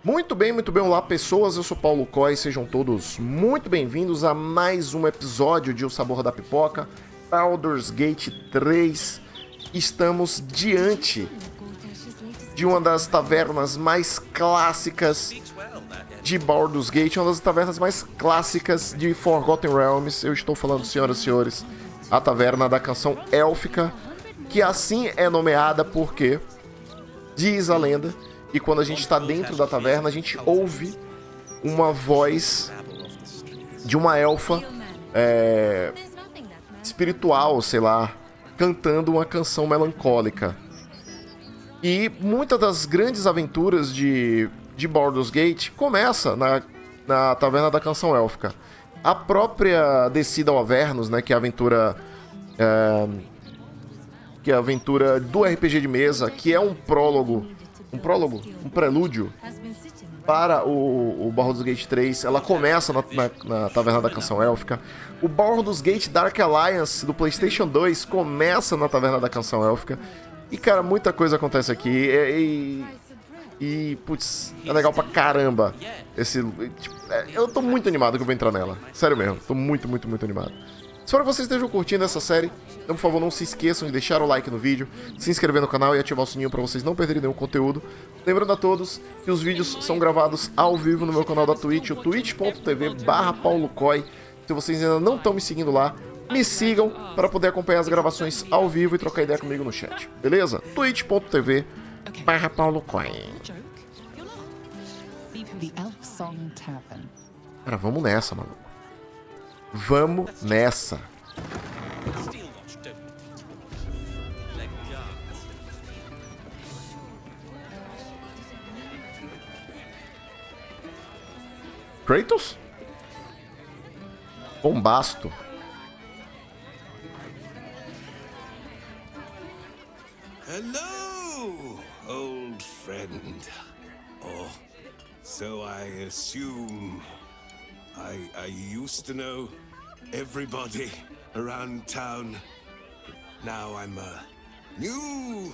Muito bem, olá pessoas, eu sou Paulo Koi, sejam todos muito bem-vindos a mais um episódio de O Sabor da Pipoca, Baldur's Gate 3. Estamos diante de uma das tavernas mais clássicas de Baldur's Gate, uma das tavernas mais clássicas de Forgotten Realms. Eu estou falando, senhoras e senhores, a Taverna da Canção Élfica, que assim é nomeada porque, diz a lenda, e quando a gente está dentro da taverna, a gente ouve uma voz de uma elfa espiritual, sei lá, cantando uma canção melancólica. E muitas das grandes aventuras de Baldur's Gate começa na Taverna da Canção Élfica. A própria descida ao Avernus, né, que é a aventura do RPG de mesa, que é um prelúdio para o Baldur's Gate 3, ela começa na Taverna da Canção Élfica. O Baldur's Gate Dark Alliance do PlayStation 2 começa na Taverna da Canção Élfica. E, cara, muita coisa acontece aqui. Putz, é legal pra caramba. Eu tô muito animado que eu vou entrar nela. Sério mesmo, tô muito animado. Espero que vocês estejam curtindo essa série. Então, por favor, não se esqueçam de deixar o like no vídeo, se inscrever no canal e ativar o sininho para vocês não perderem nenhum conteúdo. Lembrando a todos que os vídeos são gravados ao vivo no meu canal da Twitch, o twitch.tv/paulokoi. Se vocês ainda não estão me seguindo lá, me sigam para poder acompanhar as gravações ao vivo e trocar ideia comigo no chat. Beleza? twitch.tv/paulokoi. Cara, vamos nessa, maluco. Vamos nessa. Kratos? Bombasto. Hello, old friend. Oh, so I assume I used to know everybody around town. Now I'm a new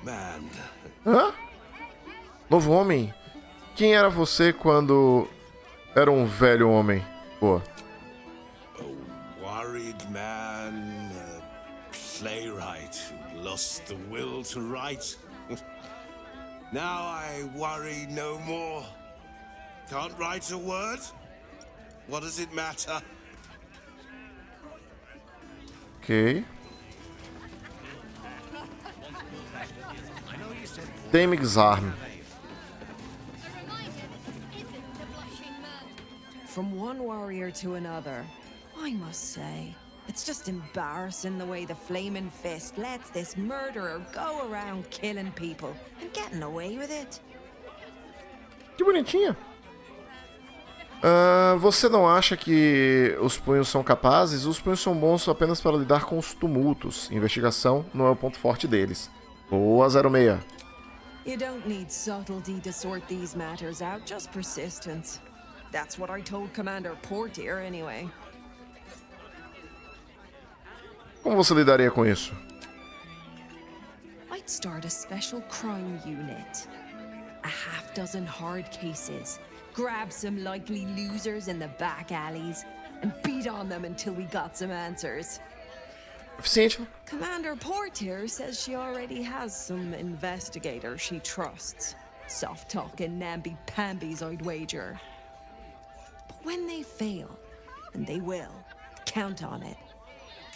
man. Hã? Novo homem? Quem era você quando era um velho homem? Pô. A worried man, a playwright who lost the will to write. Now I worry no more. Can't write a word? What does it matter? Ok. Demig's Arm. From one warrior to another, I must say, it's just embarrassing the way the Flaming Fist lets this murderer go around killing people and getting away with it. Que bonitinha. Você não acha que os punhos são capazes? Os punhos são bons apenas para lidar com os tumultos. Investigação não é o ponto forte deles. Boa, 06. You don't need subtlety to sort these matters out, just persistence. That's what I told Commander Partir, anyway. Como você lidaria com isso? I'd start a special crime unit. A half dozen hard cases. Grab some likely losers in the back alleys and beat on them until we got some answers. Eficiente. Commander Partir says she already has some investigators she trusts. Soft-talking namby-pambies, I'd wager. But when they fail, and they will, count on it.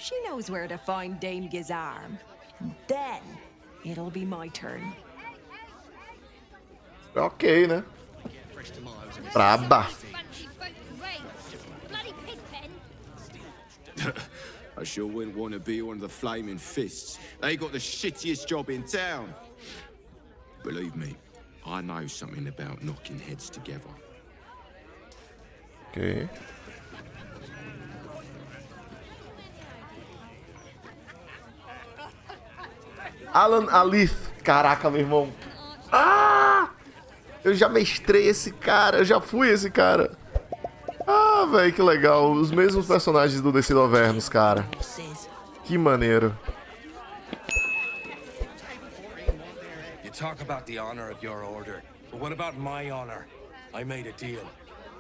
She knows where to find Dame Gizarm. And then, it'll be my turn. Ok, né? Braba. I sure wouldn't want to be one of the Flaming Fists. They got the shittiest job in town. Believe me, I know something about knocking heads together. Ok. Alan Alith. Caraca, meu irmão. Ah! Eu já mestrei esse cara. Eu já fui esse cara. Ah, velho, que legal. Os mesmos personagens do Descida ao Avernus, cara. Que maneiro. talk about the honor of your order, but what about my honor? I made a deal.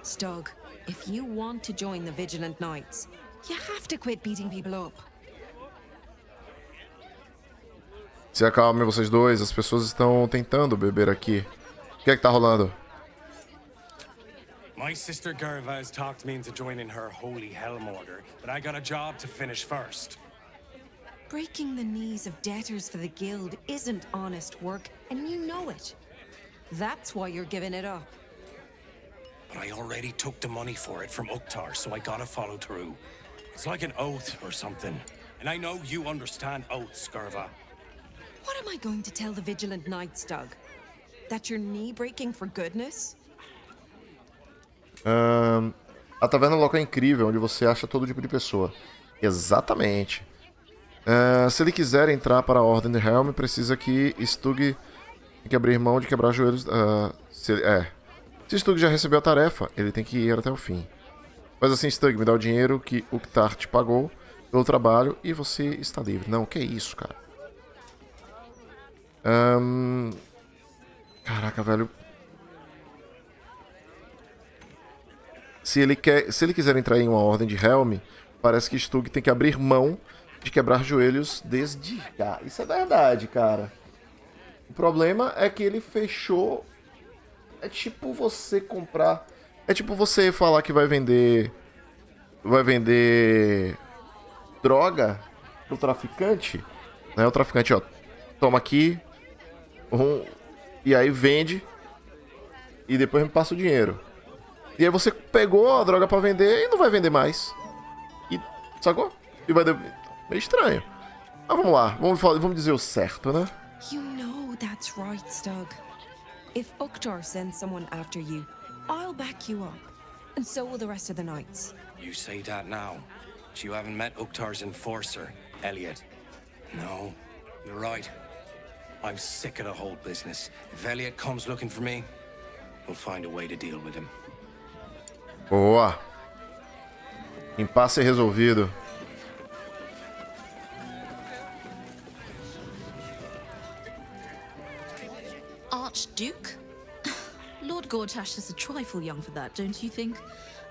Stug, if you want to join the Vigilant Knights, you have to quit beating people up. Se acalmem vocês dois, as pessoas estão tentando beber aqui. O que é que tá rolando? My sister Gerva has talked me into joining her Holy Helm Order, but I got a job to finish first. Breaking the knees of debtors for the guild isn't honest work, and you know it. That's why you're giving it up. But I already took the money for it from Uktar, so I gotta follow through. It's like an oath or something. And I know you understand oaths, Gerva. What am I going to tell the Vigilant Knights, Doug? That you're knee-breaking for goodness? A taverna é um local incrível, onde você acha todo tipo de pessoa. Exatamente. Se ele quiser entrar para a Ordem de Helm, precisa que Stug tem que abrir mão de quebrar joelhos. Se Stug já recebeu a tarefa, ele tem que ir até o fim. Mas assim, Stug, me dá o dinheiro que o Uktar te pagou pelo trabalho e você está livre. Não, que isso, cara. Caraca, velho. Se ele quiser entrar em uma Ordem de Helm, parece que Stug tem que abrir mão de quebrar joelhos desde já. Isso é verdade, cara. O problema é que ele fechou. É tipo você comprar. É tipo você falar que vai vender. Vai vender droga pro traficante. Né? O traficante, ó, toma aqui. E aí vende. E depois me passa o dinheiro. E aí você pegou a droga pra vender e não vai vender mais. E, sacou? E vai... Meio estranho. Mas vamos lá. Vamos dizer o certo, né? You know that's right, Stug. If Uktar sends someone after you, I'll back you up. And so will the rest of the knights. You say that now, but you haven't met Uktar's enforcer, Elliot. No, you're right. I'm sick of the whole business. If Elliot comes looking for me, we'll find a way to deal with him. Boa. Impasse resolvido. Archduke? Lord Gortash is a trifle young for that, don't you think?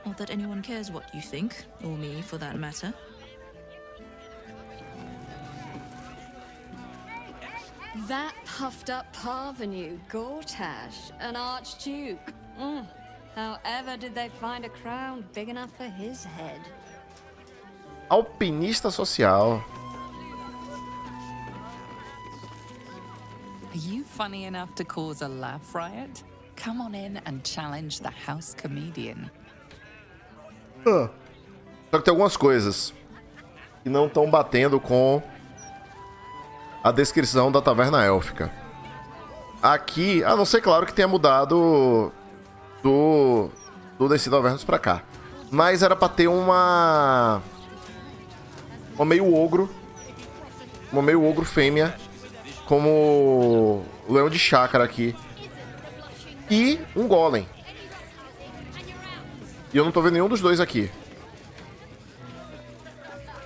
Not that anyone cares what you think, or me for that matter. That puffed up parvenu, Gortash, an archduke. However did they find a crown big enough for his head? Alpinista social. Are you funny enough to cause a laugh riot? Come on in and challenge the house comedian. Só que tem algumas coisas que não estão batendo com a descrição da Taverna Élfica. Aqui, a não ser, claro, que tenha mudado do Desse Tavernas pra cá. Mas era pra ter uma meio ogro. Uma meio ogro fêmea. Como o leão de chácara aqui. E um golem. E eu não tô vendo nenhum dos dois aqui.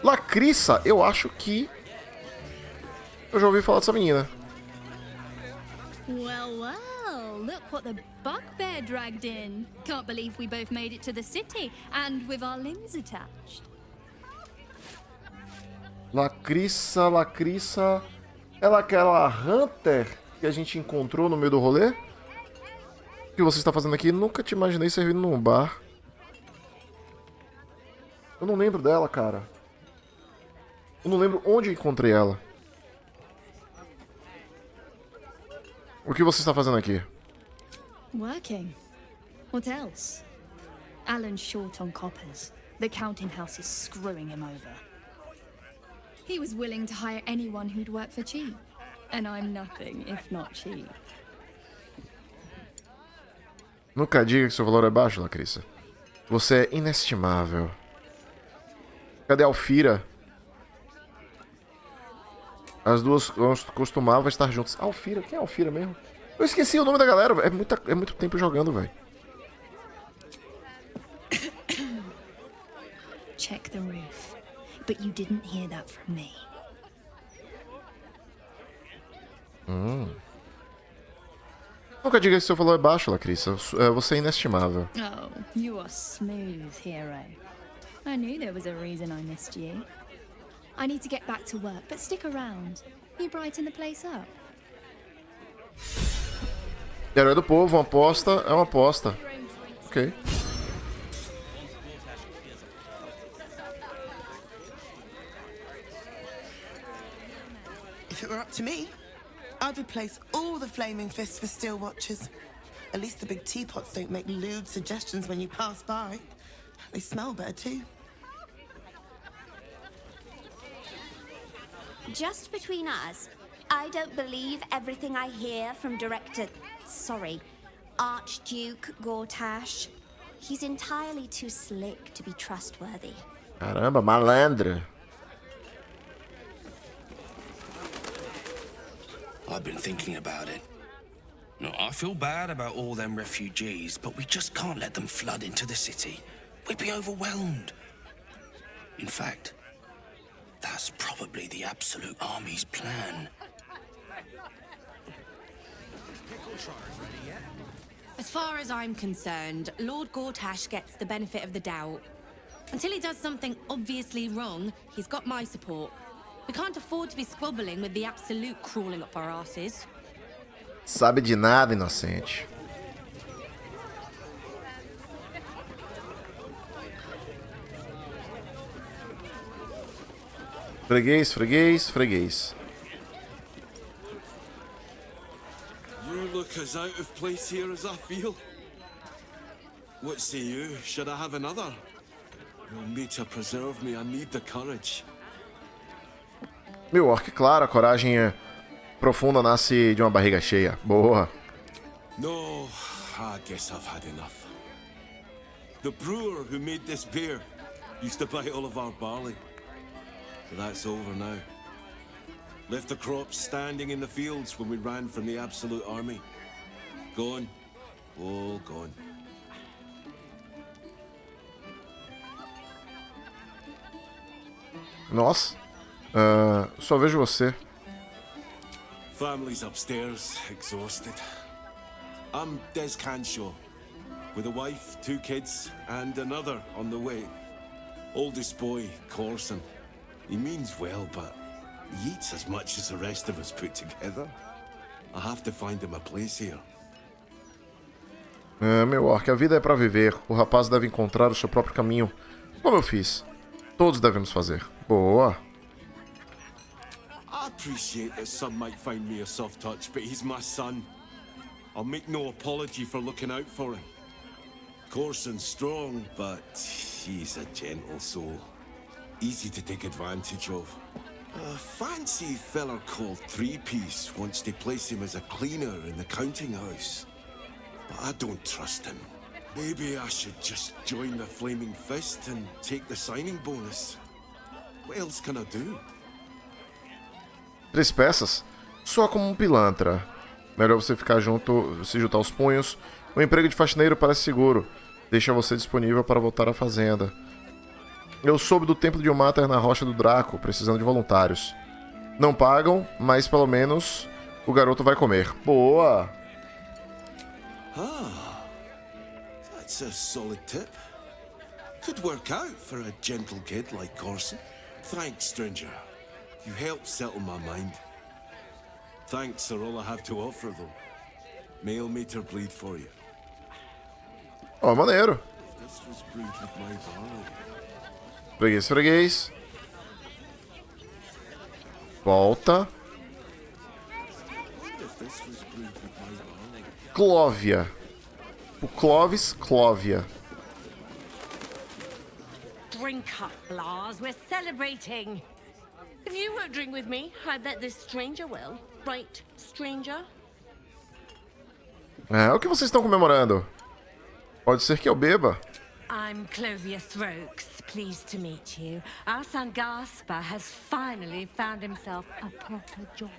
Lacrissa, eu acho que eu já ouvi falar dessa menina. Well, well, look what the bugbear dragged in. Can't believe we both made it to the city, and with our limbs attached. Lacrissa. Ela é aquela Hunter que a gente encontrou no meio do rolê? O que você está fazendo aqui? Nunca te imaginei servindo num bar. Eu não lembro dela, cara. Eu não lembro onde eu encontrei ela. O que você está fazendo aqui? Working. What else? Alan's short on coppers. The counting house is screwing him over. He was willing to hire anyone who'd work for cheap. And I'm nothing if not cheap. Nunca diga que seu valor é baixo, Lacrissa. Você é inestimável. Cadê a Alfira? As duas costumavam estar juntas. Alfira? Quem é Alfira mesmo? Eu esqueci o nome da galera. É muito tempo jogando, velho. Check the roof. But you didn't hear that from me. Nunca diga que seu valor é baixo, Lacrissa. Você é inestimável. Oh, you are smooth, hero. I knew there was a reason I missed you. I need to get back to work, but stick around. You brighten the place up. Herói do povo, uma aposta é uma aposta. Ok. If it were up to me, I'd replace all the flaming fists with steel watchers. At least the big teapots don't make lewd suggestions when you pass by. They smell better too. Just between us, I don't believe everything I hear from Archduke Gortash. He's entirely too slick to be trustworthy. Caramba, malandra. I've been thinking about it. No, I feel bad about all them refugees, but we just can't let them flood into the city. We'd be overwhelmed. In fact, that's probably the Absolute Army's plan. As far as I'm concerned, Lord Gortash gets the benefit of the doubt. Until he does something obviously wrong, he's got my support. We can't afford to be squabbling with the Absolute crawling up our asses. Sabe de nada, inocente. Freguês, freguês, freguês. You look as out of place here as I feel. What say you? Should I have another? You'll need to preserve me. I need the courage. Meu orc, claro, a coragem profunda nasce de uma barriga cheia. Boa. No, I guess I've had enough. The brewer who made this beer used to buy all of our barley. But that's over now. Left the crops standing in the fields when we ran from the Absolute Army. Gone. All gone. Nossa. Só vejo você. Family's upstairs, exhausted. I'm Des Canshaw, with a wife, 2 kids, and another on the way. Oldest boy, Corson. He means well, but he eats as much as the rest of us put together. I have to find him a place here. Meu orc, a vida é pra viver. O rapaz deve encontrar o seu próprio caminho. Como eu fiz. Todos devemos fazer. Boa. I appreciate that some might find me a soft touch, but he's my son. I'll make no apology for looking out for him. Corson's strong, but he's a gentle soul. Easy to take advantage of. A fancy feller called Three-Piece wants to place him as a cleaner in the counting house. But I don't trust him. Maybe I should just join the Flaming Fist and take the signing bonus. What else can I do? 3 peças? Soa como um pilantra. Melhor você ficar junto, se juntar aos punhos. O emprego de faxineiro parece seguro. Deixa você disponível para voltar à fazenda. Eu soube do templo de Umater na Rocha do Draco, precisando de voluntários. Não pagam, mas pelo menos o garoto vai comer. Boa! Ah, that's a solid tip. Could work out for a gentle kid like Corson. Thanks, stranger. You helped settle my mind. Thanks are all I have to offer, though. Mail meter bleed for you. Ó, maneiro. This was brewed with my barley. Freguês, freguês. Volta. Clóvia. O Clovis, Clóvia. Drink up, Lars. We're celebrating. If you won't drink with me, I bet this stranger will. Right, stranger? O que vocês estão comemorando? Pode ser que eu beba. I'm Clovia Throaks. Pleased to meet you. Our son Gaspar has finally found himself a proper job.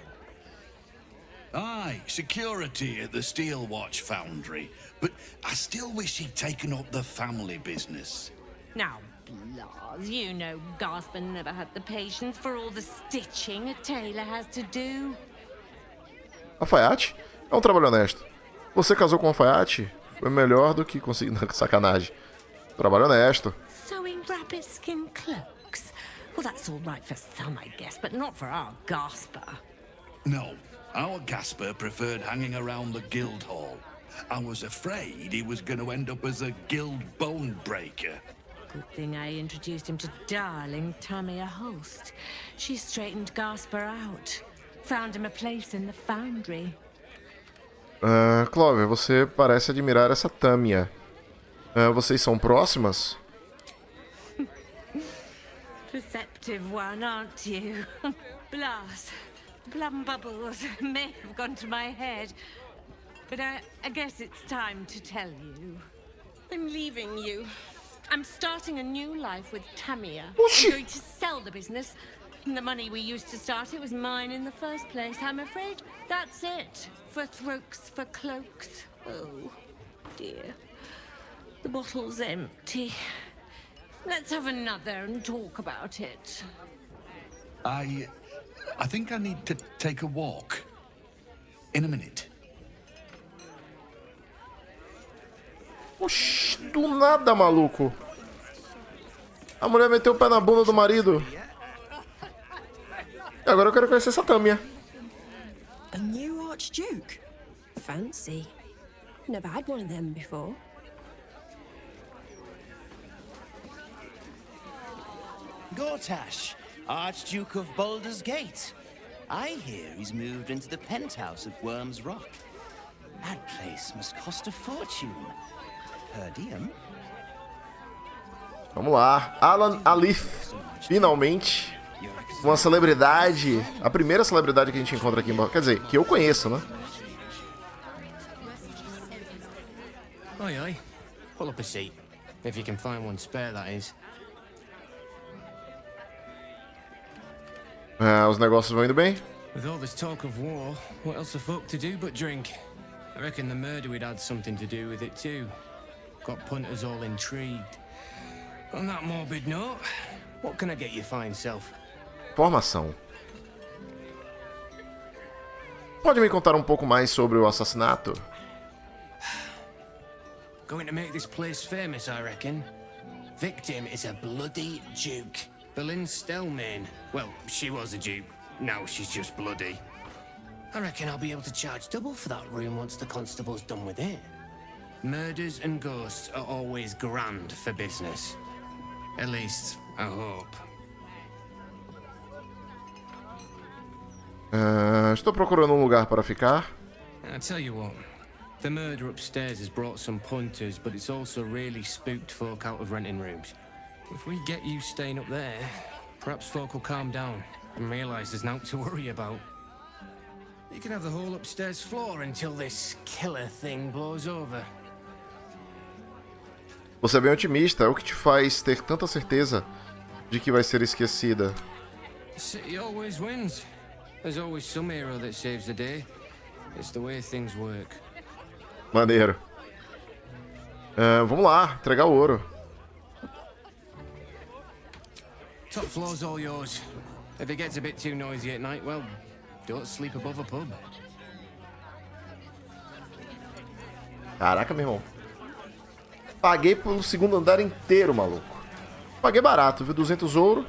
Aye, security at the Steel Watch Foundry. But I still wish he'd taken up the family business. Now, Lars, you know Gaspar never had the patience for all the stitching a tailor has to do. Alfaiate é um trabalho honesto. Você casou com um alfaiate? Foi melhor do que conseguir... Sacanagem. Trabalho honesto. Sewing rabbit skin cloaks? Well, that's all right for some, I guess, but not for our Gasper. No, our Gasper preferred hanging around the guild hall. I was afraid he was going to end up as a guild bone breaker. Good thing I introduced him to darling Tamia Holst. She straightened Gasper out. Found him a place in the foundry. Clover, você parece admirar essa Tamia. Vocês são próximas? Perceptive one, aren't you? Blast. Plum bubbles may have gone to my head. But I guess it's time to tell you. I'm leaving you. I'm starting a new life with Tamia. I'm going to sell the business. And the money we used to start it was mine in the first place. I'm afraid that's it. For throats, for cloaks. Oh, dear. The bottle's empty. Let's have another and talk about it. I think I need to take a walk. In a minute. Oxi, do nada, maluco. A mulher meteu o pé na bunda do marido. E agora eu quero conhecer essa Tamia. A new Archduke? Fancy. Never had one of them before. Gortash, Archduke of Baldu's Gate. I hear he's moved into the penthouse at Worm's Rock. That place must cost a fortune. Per diem. Vamos lá. Alan Alif. Finalmente. Uma celebridade. A primeira celebridade que a gente encontra aqui. Quer dizer, que eu conheço, né? Oi, oi. Pull up a seat. If you can find one spare, that is. Os negócios vão indo bem? With all this talk of war, what else the fuck to do but drink? I reckon the murder we'd had something to do with it too. Got punters all intrigued. On that morbid note, what can I get you fine self? Formação. Pode me contar um pouco mais sobre o assassinato? Going to make this place famous, I reckon. Victim is a bloody duke. Boleyn Stelmane. Well, she was a duke. Now she's just bloody. I reckon I'll be able to charge double for that room once the constable's done with it. Murders and ghosts are always grand for business. At least, I hope. Estou procurando um lugar para ficar. I tell you what, the murder upstairs has brought some punters, but it's also really spooked folk out of renting rooms. If we get you staying up there, perhaps folk will calm down and realise there's nothing to worry about. You can have the whole upstairs floor until this killer thing blows over. Você é bem otimista, é o que te faz ter tanta certeza de que vai ser esquecida. The city always wins. There's always some hero that saves the day. It's the way things work. Maneiro. Vamos lá, entregar o ouro. Top floor's all yours. If it gets a bit too noisy at night, well, don't sleep above a pub. Caraca, meu irmão. Paguei pelo segundo andar inteiro, maluco. Paguei barato, viu? 200 ouro.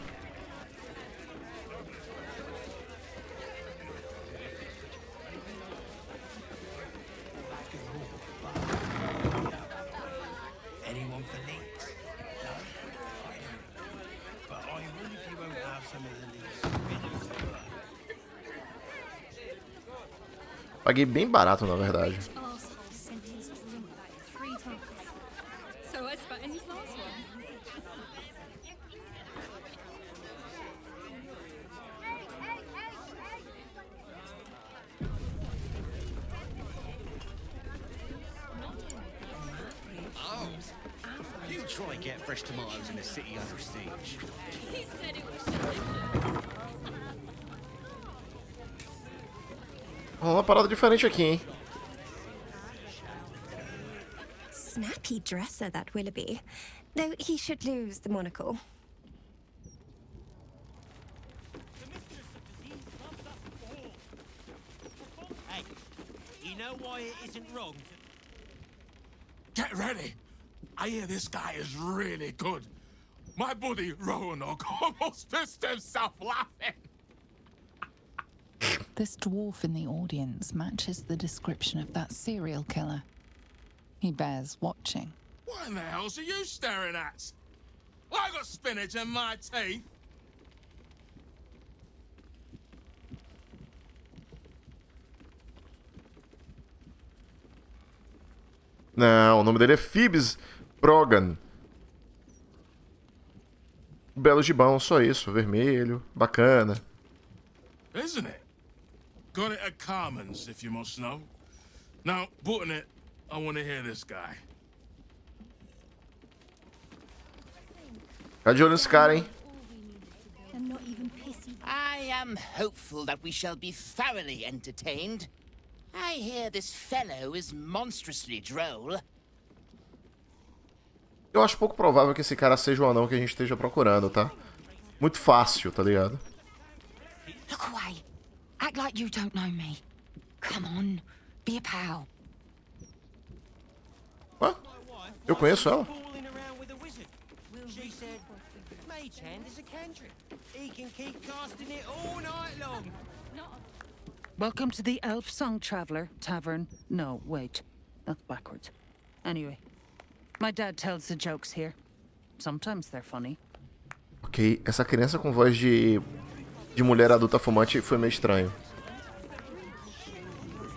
Paguei bem barato, na verdade. You try and get fresh tomatoes in the city under siege. He said it was Uma parada diferente aqui, hein? Snappy dresser, that Willoughby. Though he should lose the monocle. Hey, you know why it isn't wrong to Get ready. I hear this guy is really good. My buddy Roanoke almost pissed himself laughing. This dwarf in the audience matches the description of that serial killer. He bears watching. What in the hell's are you staring at? I got spinach in my teeth. Não, o nome dele é Phoebes Brogan. Belo gibão, só isso. Vermelho, bacana. Isn't it? Got it at Carmen's, if you must know. Now, button it, I want to hear this guy. Tá de olho nesse cara, hein? I am hopeful that we shall be thoroughly entertained. I hear this fellow is monstrously droll. Eu acho pouco provável que esse cara seja o anão que a gente esteja procurando, tá? Muito fácil, tá ligado? Look away. Act like you don't know me. Come on, be a pal. Ué? Eu conheço ela? She said, Mage Hand is a cantrip. He can keep casting it all night long. Welcome to the Elf Song Traveler Tavern. No, wait. That's backwards. Anyway, my dad tells the jokes here. Sometimes they're funny. Ok, essa criança com voz de mulher adulta fumante foi meio estranho.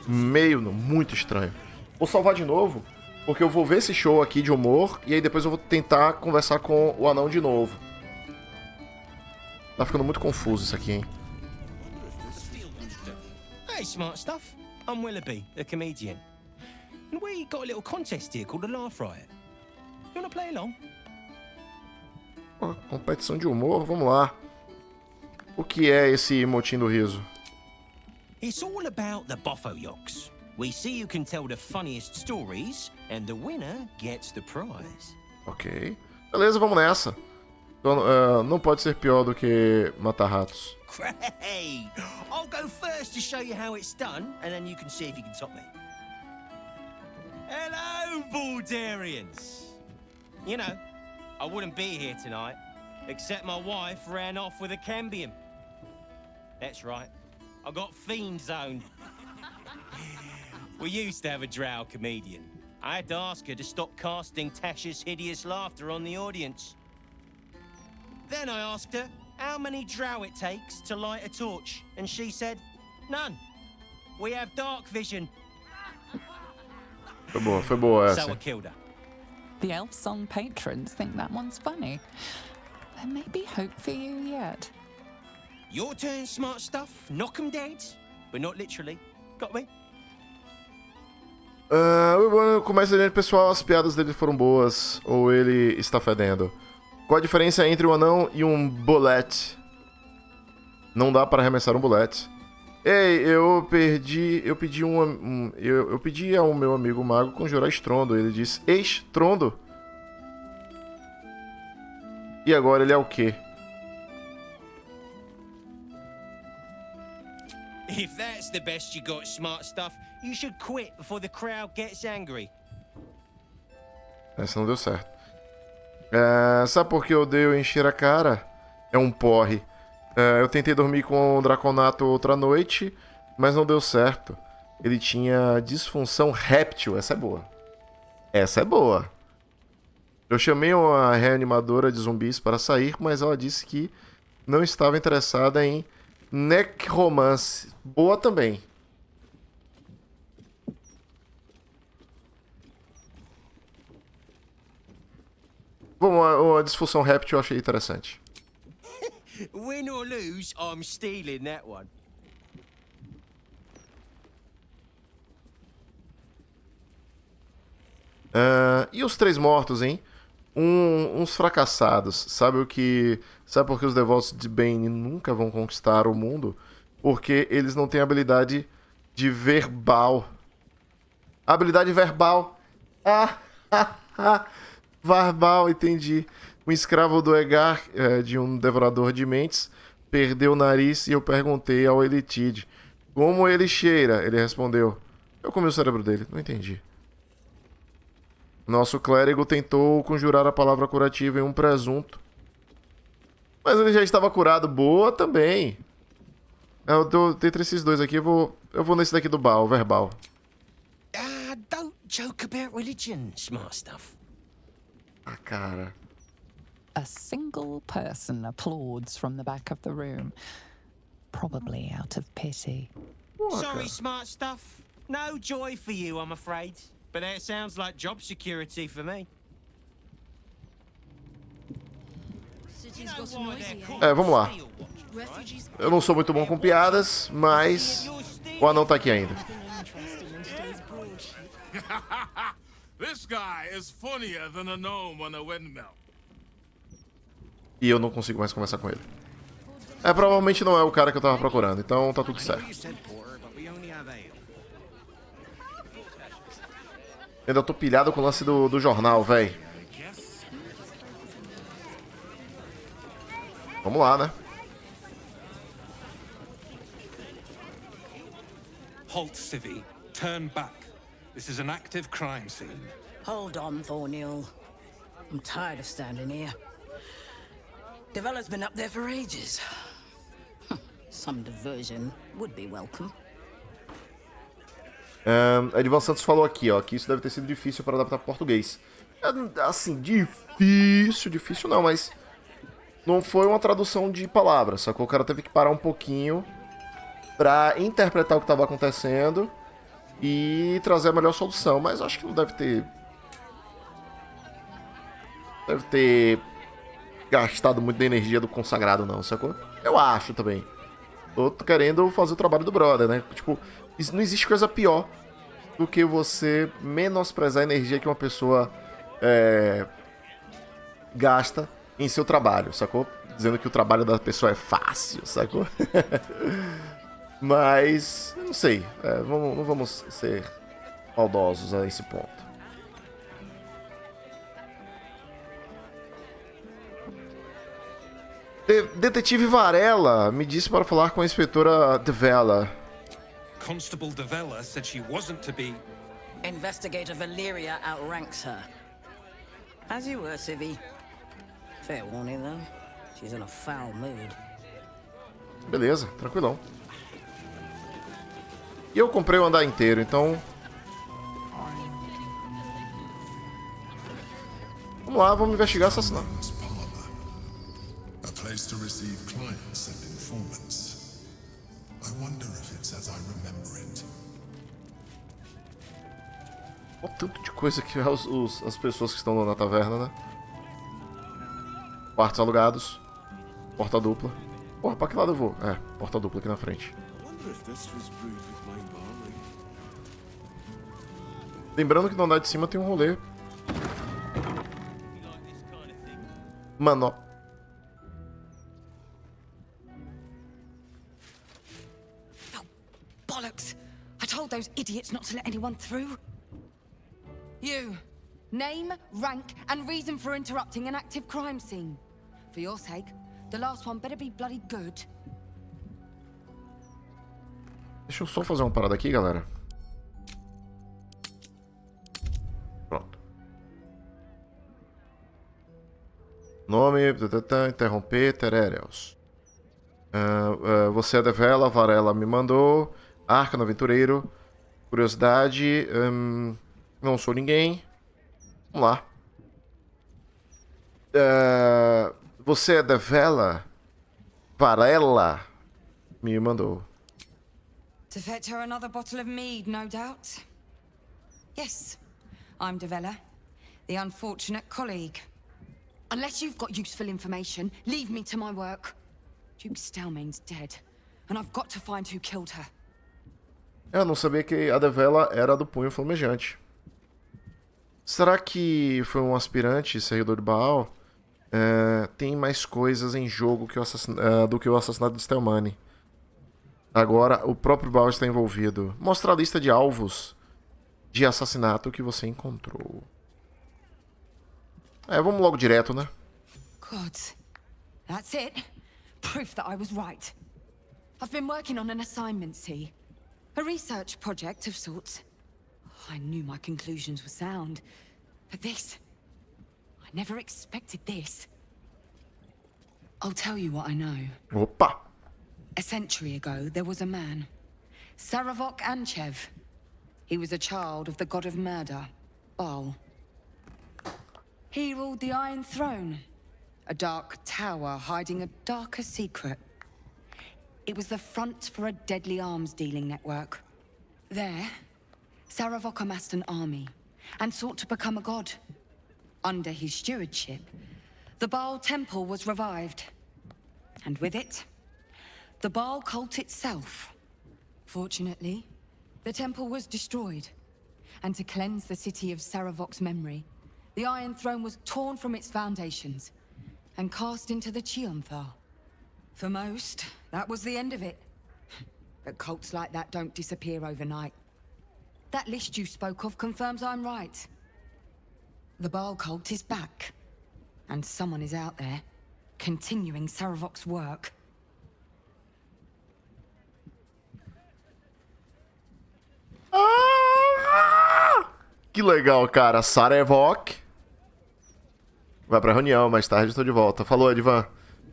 Muito estranho. Vou salvar de novo, porque eu vou ver esse show aqui de humor e aí depois eu vou tentar conversar com o anão de novo. Tá ficando muito confuso isso aqui, hein? Hey, smart stuff. I'm Willoughby, a comedian. And we got a little contest here called the Laugh Riot. You wanna play along? Ó, competição de humor, vamos lá. O que é esse motim do riso? It's all about the Boffoyocks. We see who can tell the funniest stories, and the winner gets the prize. Ok. Beleza, vamos nessa. Então, não pode ser pior do que matar ratos. Great! I'll go first to show you how it's done, and then you can see if you can top me. Hello, Baldurians! You know, I wouldn't be here tonight, except my wife ran off with a cambion. That's right, I got fiend zoned. We used to have a drow comedian. I had to ask her to stop casting Tasha's hideous laughter on the audience. Then I asked her how many drow it takes to light a torch, and she said, none. We have dark vision. Foi boa essa. So I killed her. The Elf Song patrons think that one's funny. There may be hope for you yet. Your turn, smart stuff. Knock 'em dead, but not literally. Got me? Começa dizendo, pessoal, as piadas dele foram boas, ou ele está fedendo. Qual a diferença entre um anão e um bullet? Não dá para arremessar um bullet. Ei, eu pedi ao meu amigo mago conjurar estrondo. Ele disse, estrondo? E agora ele é o quê? If that's the best you got, smart stuff, you should quit before the crowd gets angry. Essa não deu certo. Sabe por que eu odeio encher a cara? É um porre. Eu tentei dormir com o Draconato outra noite, mas não deu certo. Ele tinha disfunção réptil. Essa é boa. Essa é boa. Eu chamei uma reanimadora de zumbis para sair, mas ela disse que não estava interessada em necromance. Boa também. Bom, a disfunção réptil eu achei interessante. Win or lose, I'm stealing that one. E os três mortos, hein? Uns fracassados. Sabe por que os devotos de Bane nunca vão conquistar o mundo? Porque eles não têm habilidade de verbal. Habilidade verbal. Verbal, entendi. Um escravo do Egar, de um devorador de mentes, perdeu o nariz e eu perguntei ao Elitide como ele cheira. Ele respondeu, eu comi o cérebro dele. Não entendi. Nosso clérigo tentou conjurar a palavra curativa em um presunto. Mas ele já estava curado. Boa também. Eu tô entre esses dois aqui, eu vou nesse daqui do Baal, verbal. Don't joke about religion, smart stuff. Ah, cara. A single person applauds from the back of the room, probably out of pity. Sorry, smart stuff. No joy for you, I'm afraid. But it sounds like job security for me. Vamos lá. Eu não sou muito bom com piadas, mas o anão tá aqui ainda. This guy is funnier than a gnome on a windmill. E eu não consigo mais conversar com ele. Provavelmente não é o cara que eu tava procurando, então tá tudo certo. Ainda tô pilhado com o lance do jornal, véi. Vamos lá, né? Halt, Civvy. Turn back. This is an active crime scene. Hold on, Thornhill. I'm tired of standing here. Devella's been up there for ages. Some diversion would be welcome. Edivan Santos falou aqui, ó, que isso deve ter sido difícil para adaptar para português. Assim, difícil não, mas não foi uma tradução de palavras, sacou? O cara teve que parar um pouquinho pra interpretar o que estava acontecendo e trazer a melhor solução, mas acho que não deve ter gastado muito da energia do consagrado não, sacou? Eu acho também. Tô querendo fazer o trabalho do brother, né? Tipo, não existe coisa pior do que você menosprezar a energia que uma pessoa gasta em seu trabalho, sacou? Dizendo que o trabalho da pessoa é fácil, sacou? Mas, eu não sei, não vamos ser maldosos a esse ponto. Detetive Varela me disse para falar com a inspetora Devella. Constable Devella said she wasn't to be... Investigator Valyria outranks her. As you were, Civvy. Fair warning, though. She's in a foul mood. Beleza, tranquilão. E eu comprei o andar inteiro, então... Vamos lá, vamos investigar assassinato. A place to receive clients and informants. I wonder if it's as I remember it. Olha o tanto de coisa que as pessoas que estão na taverna, né? Quartos alugados. Porta dupla. Porra, pra que lado eu vou? Porta dupla aqui na frente. Lembrando que no andar de cima tem um rolê. Mano. Bollocks! I told those idiots not to let anyone through. You. Name, rank, and reason for interrupting an active crime scene. For your sake, the last one better be bloody good. Deixa eu só fazer uma parada aqui, galera. Pronto. Nome, interromper, Terereus. Você é Devella, Varela me mandou. Arcano Aventureiro. Curiosidade. Não sou ninguém. Vamos lá. Você é Devella? Varela me mandou. To fetch her another bottle of mead, no doubt. Yes, I'm Devella, the unfortunate colleague. Unless you've got useful information, leave me to my work. Duke Stelmane's dead, and I've got to find who killed her. Eu não sabia que a Devella era do punho flamejante. Será que foi um aspirante seguidor de Baal? Tem mais coisas em jogo que do que o assassinato de Stelmane. Agora, o próprio Baal está envolvido. Mostra a lista de alvos de assassinato que você encontrou. Vamos logo direto, né? God, that's it. Proof that I was right. I've been working on an assignment, see? A research project of sorts. I knew my conclusions were sound. But this... I never expected this. I'll tell you what I know. Opa! A century ago, there was a man. Saravok Anchev. He was a child of the god of murder, Baal. He ruled the Iron Throne, a dark tower hiding a darker secret. It was the front for a deadly arms dealing network. There, Saravok amassed an army and sought to become a god. Under his stewardship, the Baal temple was revived. And with it, the Baal cult itself. Fortunately, the temple was destroyed. And to cleanse the city of Saravok's memory, the Iron Throne was torn from its foundations and cast into the Chionthar. For most, that was the end of it. But cults like that don't disappear overnight. That list you spoke of confirms I'm right. The Baal cult is back. And someone is out there, continuing Saravok's work. Que legal, cara. Saravok vai pra reunião, mais tarde estou de volta. Falou, Edvan.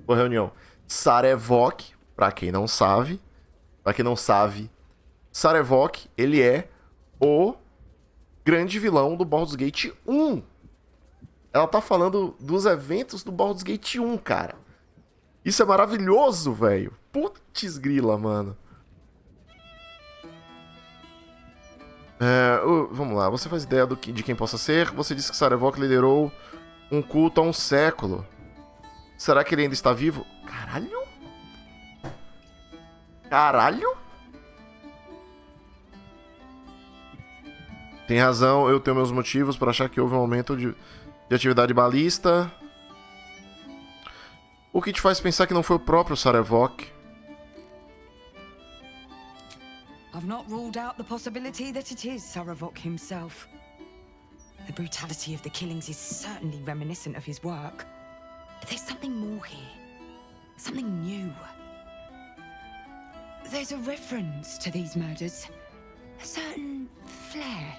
Boa reunião. Saravok, pra quem não sabe, Saravok, ele é o grande vilão do Baldur's Gate 1. Ela tá falando dos eventos do Baldur's Gate 1, cara. Isso é maravilhoso, velho. Putz grila, mano. Vamos lá, você faz ideia de quem possa ser? Você disse que Saravok liderou um culto há um século. Será que ele ainda está vivo? Caralho? Caralho? Tem razão, eu tenho meus motivos para achar que houve um aumento de atividade balista. O que te faz pensar que não foi o próprio Saravok? I've not ruled out the possibility that it is Saravok himself. The brutality of the killings is certainly reminiscent of his work. But there's something more here. Something new. There's a reference to these murders. A certain flair.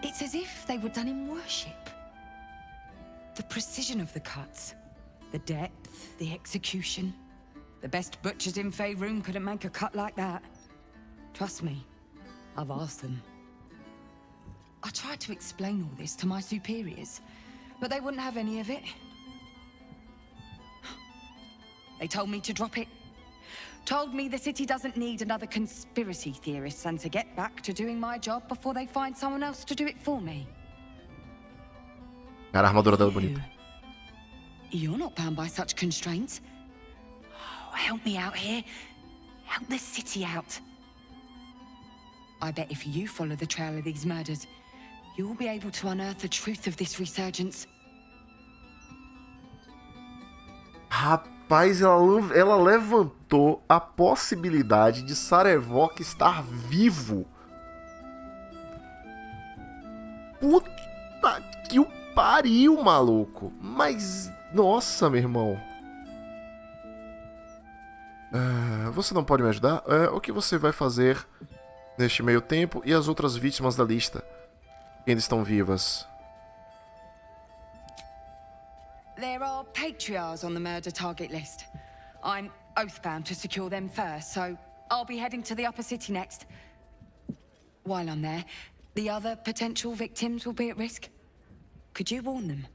It's as if they were done in worship. The precision of the cuts. The depth, the execution. The best butchers in Faerun couldn't make a cut like that. Trust me, I've asked them. I tried to explain all this to my superiors, but they wouldn't have any of it. They told me to drop it. Told me the city doesn't need another conspiracy theorist and to get back to doing my job before they find someone else to do it for me. Cara, a armadura dela é bonita. You're not bound by such constraints. Oh, help me out here. Help the city out. I bet if you follow the trail of these murders, you'll be able to unearth the truth of this resurgence. Rapaz, ela levantou a possibilidade de Saravok estar vivo. Puta que o pariu, maluco. Mas, nossa, meu irmão. Você não pode me ajudar? O que você vai fazer neste meio tempo e as outras vítimas da lista que ainda estão vivas? There are patriarchs on the murder target list. I'm oathbound to secure them first, so I'll be heading to the upper city next. While I'm there, the other potential victims will be at risk. Could you warn them?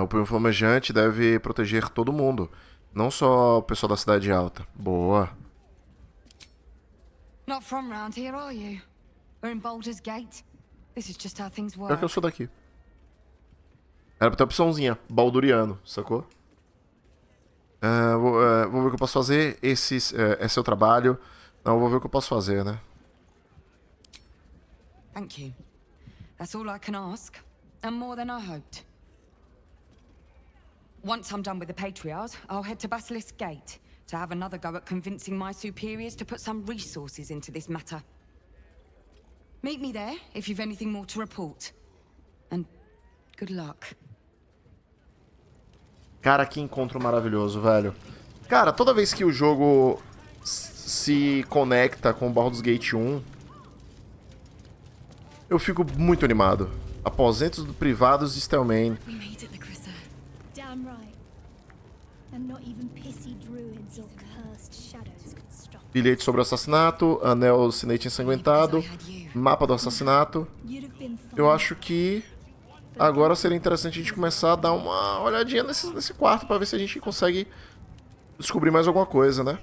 O punho flamejante deve proteger todo mundo, não só o pessoal da cidade alta. Boa. Not from round here, are you? We're in Baldur Gate. This is just how things work. Pior que eu sou daqui. Era pra ter opçãozinha, balduriano, sacou? Vou ver o que eu posso fazer. Esse é seu trabalho. Não, vou ver o que eu posso fazer, né? Thank you. That's all I can ask. And more than I hoped. Once I'm done with the Patriarchs, I'll head to Basilisk Gate to have another go at convincing my superiors to put some resources into this matter. Meet me there if you've anything more to report. And good luck. Cara, que encontro maravilhoso, velho. Cara, toda vez que o jogo se conecta com o Baldur's Gate 1, eu fico muito animado. Aposentos privados de Stelmane. Damn right. And not even pissy druids or cursed shadows could stop. Bilhete sobre o assassinato. Anel cinete ensanguentado. Mapa do assassinato. Eu acho que agora seria interessante a gente começar a dar uma olhadinha nesse quarto pra ver se a gente consegue descobrir mais alguma coisa, né?